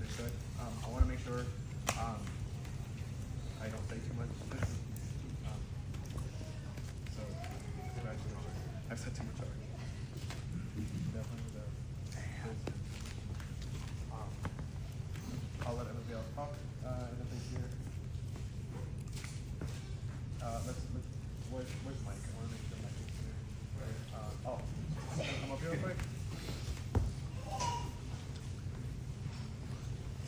they should. I want to make sure I don't say too much. So, congratulations. I've said too much already. Definitely deserve this. I'll let everybody else talk in a bit here. Where's Mike? I want to make sure Mike is here. Come up here real quick.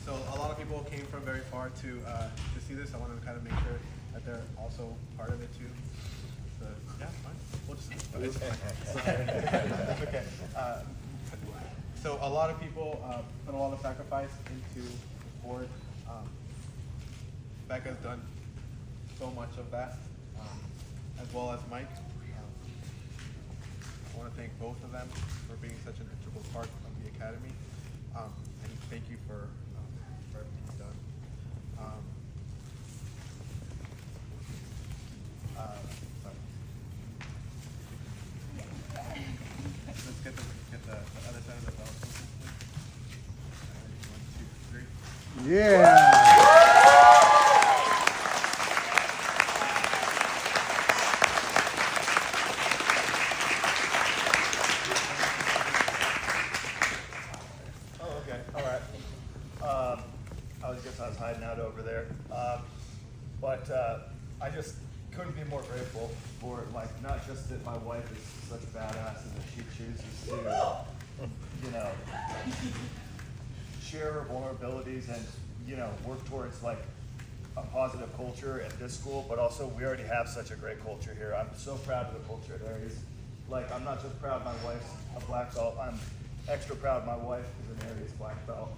So a lot of people came from very far to see this. I want to kind of make sure that they're also part of it too. So, yeah, fine. We'll just, it's okay. So a lot of people put a lot of sacrifice into the sport. Becca's done so much of that, as well as Mike. I want to thank both of them for being such an integral part of the academy, and thank you for everything you've done. Sorry. Let's get the other side of the belt. 1, 2, 3. Yeah. I was hiding out over there. But I just couldn't be more grateful for it. Like, not just that my wife is such a badass and that she chooses to, you know, share her vulnerabilities and, you know, work towards like a positive culture at this school, but also we already have such a great culture here. I'm so proud of the culture at Aries. Like, I'm not just proud my wife's a black belt, I'm extra proud my wife is an Aries black belt.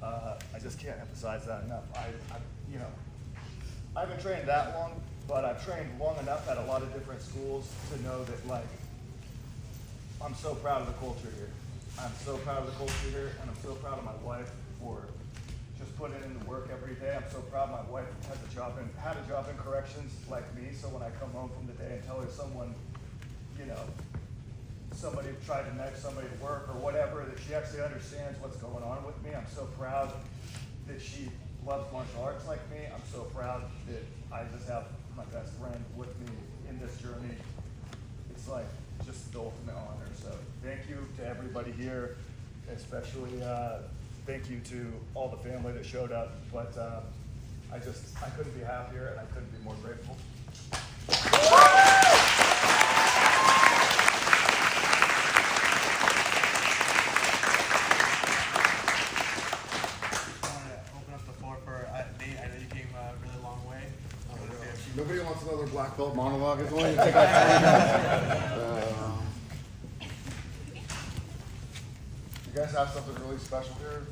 I just can't emphasize that enough. You know, I haven't trained that long, but I've trained long enough at a lot of different schools to know that, like, I'm so proud of the culture here. I'm so proud of the culture here, and I'm so proud of my wife for just putting in the work every day. I'm so proud my wife had a job in corrections like me, so when I come home from the day and tell her someone, you know, somebody tried to knife somebody at work or whatever, that she actually understands what's going on with me. I'm so proud that she loves martial arts like me. I'm so proud that I just have my best friend with me in this journey. It's like just the ultimate honor. So thank you to everybody here, especially thank you to all the family that showed up. But I couldn't be happier and I couldn't be more grateful. Nobody wants another black belt monologue. It's only take like you guys have something really special here.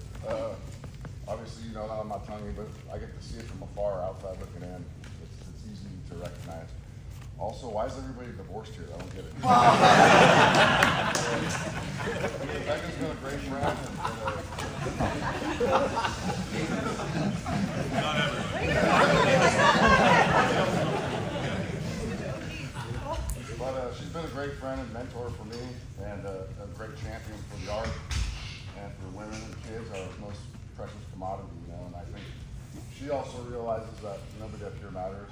Obviously, you know that I'm not telling you, but I get to see it from afar, outside looking in. It's easy to recognize. Also, why is everybody divorced here? I don't get it. Becca's been a great friend. Not everybody. But she's been a great friend and mentor for me, and a great champion for the art, and for women and kids, our most precious commodity, you know. And I think she also realizes that nobody up here matters.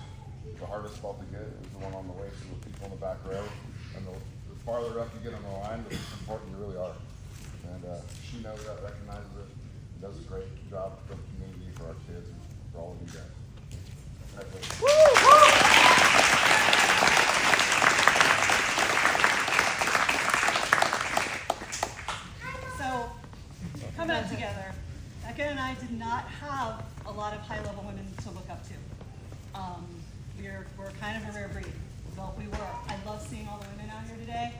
The hardest belt to get is the one on the way to the people in the back row, and the farther up you get on the line, the more important you really are. And she knows that, recognizes it, and does a great job for the community, for our kids, and for all of you guys. Coming up together, Becca and I did not have a lot of high-level women to look up to. We're kind of a rare breed, but we were. I love seeing all the women out here today.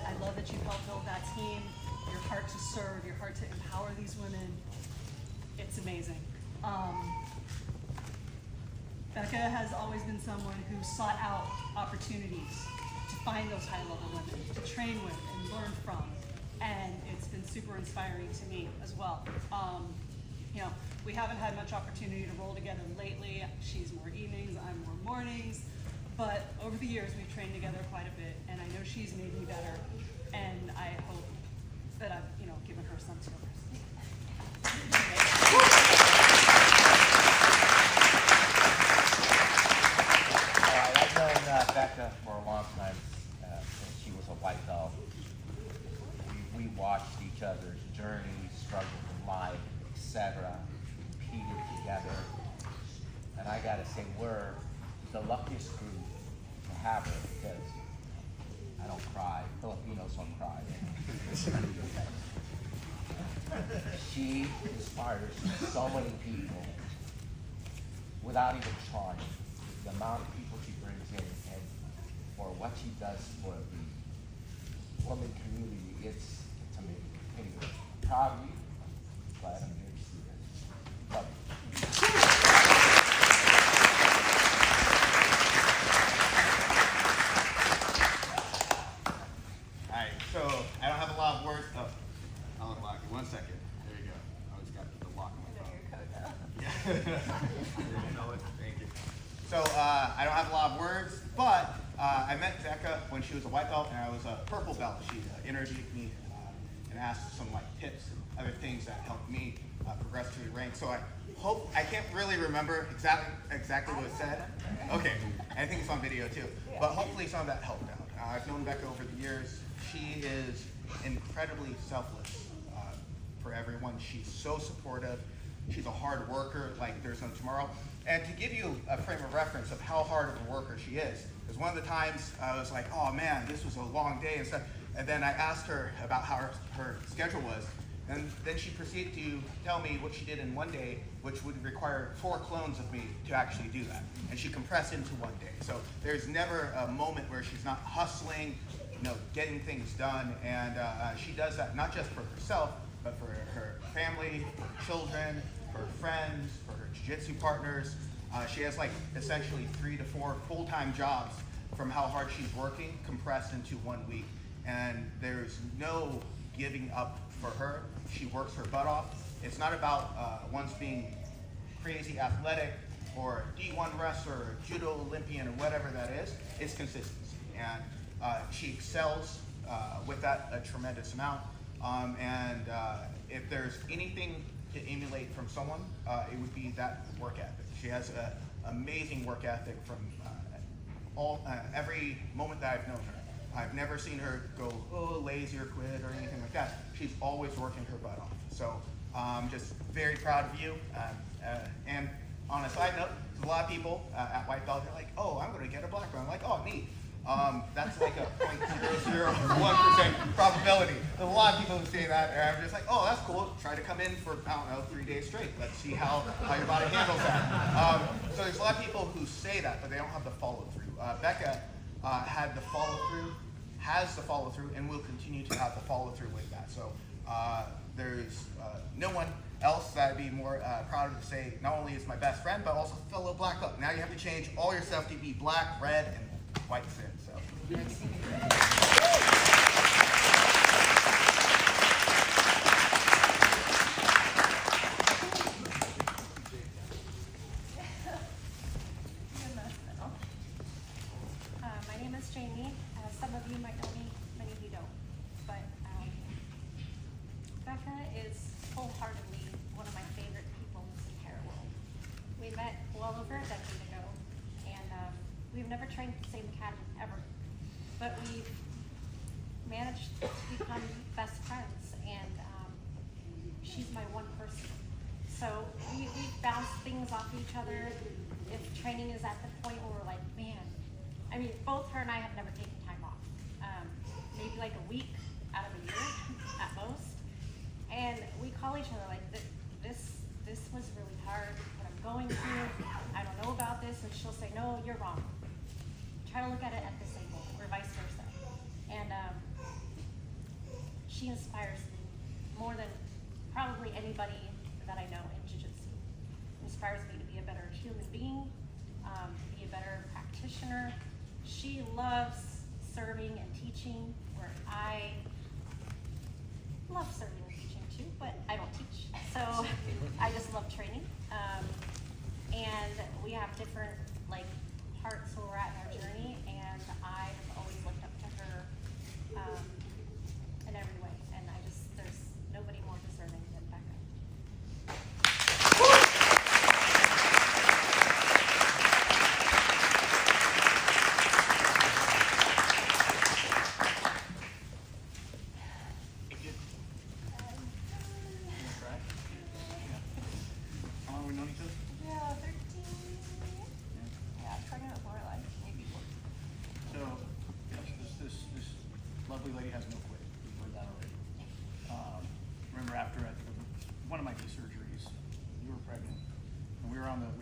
I love that you helped build that team, your heart to serve, your heart to empower these women. It's amazing. Becca has always been someone who sought out opportunities to find those high-level women, to train with and learn from. And it's been super inspiring to me as well. You know, we haven't had much opportunity to roll together lately. She's more evenings, I'm more mornings. But over the years, we've trained together quite a bit, and I know she's made me better. And I hope that I've, you know, given her some skills. etc., competed together. And I gotta say, we're the luckiest group to have her because I don't cry. Filipinos don't cry. She inspires so many people without even trying. The amount of people she brings in and for what she does for the women community, it's amazing. Anyway, proud of you. Glad I'm here to see this. Love you. Alright, so I don't have a lot of words. Oh, I'll unlock it. 1 second. There you go. I always got the lock on my phone. Yeah. You know it. Thank you. So I don't have a lot of words, but I met Becca when she was a white belt and I was a purple belt. She interviewed me and asked some like tips and other things that helped me progress through the ranks. So I can't really remember exactly what it said. Okay, I think it's on video too. But hopefully some of that helped out. I've known Becca over the years. She is incredibly selfless for everyone. She's so supportive. She's a hard worker, like there's no tomorrow. And to give you a frame of reference of how hard of a worker she is one of the times I was like, oh man, this was a long day and stuff. And then I asked her about how her schedule was. And then she proceeded to tell me what she did in one day, which would require 4 clones of me to actually do that. And she compressed into one day. So there's never a moment where she's not hustling, getting things done. And she does that not just for herself, but for her family, her children, her friends, for her jiu-jitsu partners. She has like essentially 3 to 4 full-time jobs from how hard she's working, compressed into 1 week. And there's no giving up for her. She works her butt off. It's not about once being crazy athletic or a D1 wrestler or a judo Olympian or whatever that is. It's consistency. And she excels with that a tremendous amount. If there's anything to emulate from someone, it would be that work ethic. She has an amazing work ethic from every moment that I've known her. I've never seen her go, lazy or quit or anything like that. She's always working her butt off. So I'm just very proud of you. And on a side note, there's a lot of people at White Belt, they're like, oh, I'm going to get a black belt. I'm like, oh, neat. That's like a 0.001% probability. There's a lot of people who say that, and I'm just like, oh, that's cool. Try to come in for, I don't know, 3 days straight. Let's see how your body handles that. So there's a lot of people who say that, but they don't have the follow-through. Becca had the follow-through, has the follow-through, and will continue to have the follow-through with that. So there's no one else that I'd be more proud of to say not only is my best friend, but also fellow black belt. Now you have to change all your stuff to be black, red, and white sin. So. My name is Jamie. Some of you might know me, many of you don't. But Becca is wholeheartedly one of my favorite people in this entire world. We met well over a decade ago, and we've never trained at the same academy ever. But we've managed to become best friends, and she's my one person. So we bounce things off each other. If training is at the point where we're like, man, I mean, both her and I have never taken time off. Maybe like a week out of a year at most. And we call each other like, this was really hard, what I'm going through. I don't know about this. And she'll say, no, you're wrong. Try to look at it at the same moment, or vice versa. And she inspires me more than probably anybody that I know in jiu-jitsu. Inspires me to be a better human being, be a better practitioner. She loves serving and teaching, where I love serving and teaching too, but I don't teach. So I just love training. And we have different parts where we're at in our journey, and I have always looked up to her in every way. And there's nobody more deserving than Becca.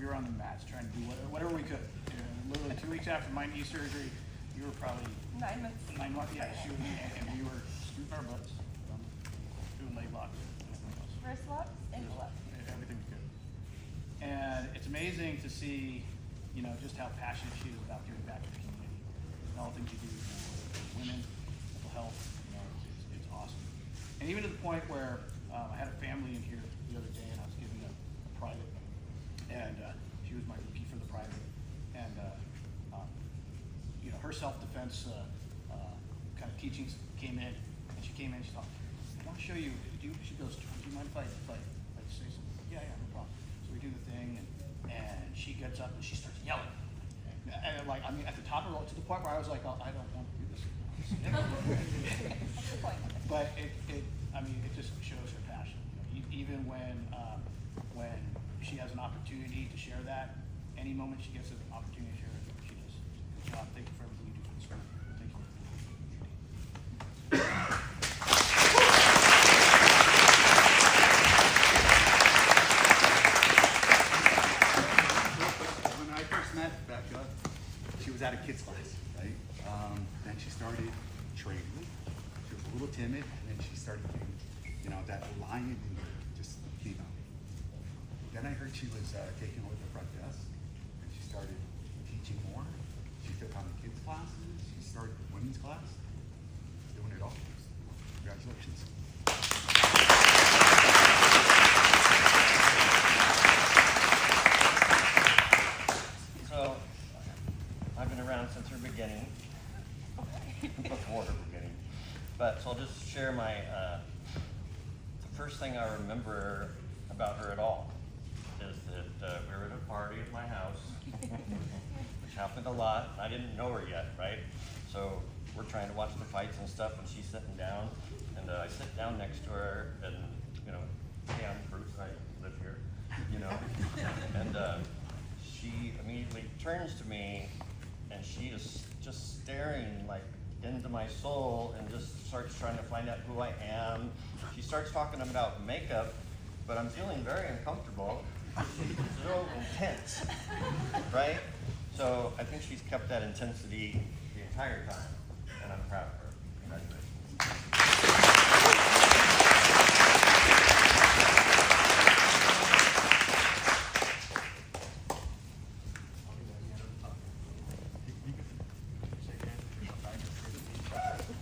were on the mats trying to do whatever we could. Literally 2 weeks after my knee surgery, you were probably 9 months. 9 months, yeah, shooting, and we were shooting our butts, doing leg locks, and everything else. Wrist locks, ankle locks. Everything's good. And it's amazing to see, you know, just how passionate she is about giving back to the community. And all the things you do for women, mental health, you know, it's awesome. And even to the point where I had a family in here the other day, and I was giving a private, and she was my VP for the private, and you know, her self-defense kind of teachings came in, and she came in, she thought, I want to show you, she goes, do you mind if I say something? Yeah, no problem. So we do the thing, and she gets up and she starts yelling. And like, I mean, at the top of it, to the point where I was like, oh, I don't want to do this. That's the point. But I mean, it just shows her passion. You know, even when she has an opportunity to share that, any moment she gets an opportunity to share it, she does. Good job. Thank you for everything you do for the school. Thank you. When I first met Becca, she was at a kids class, right? Then she started training. She was a little timid, and then she started getting, you know, that lion in her just came out. Then I heard she was taking over the front desk, and she started teaching more. She took on the kids classes. She started the women's class. Doing it all. Congratulations. So, I've been around since her beginning, before her beginning. But, so I'll just share my, the first thing I remember about her at all is that we were at a party at my house, which happened a lot. I didn't know her yet, right? So, we're trying to watch the fights and stuff, and she's sitting down, and I sit down next to her, and, you know, hey, I'm Bruce, I live here, you know? And she immediately turns to me, and she is just staring like into my soul and just starts trying to find out who I am. She starts talking about makeup, but I'm feeling very uncomfortable. She's so intense, right? So I think she's kept that intensity the entire time, and I'm proud of her. Congratulations.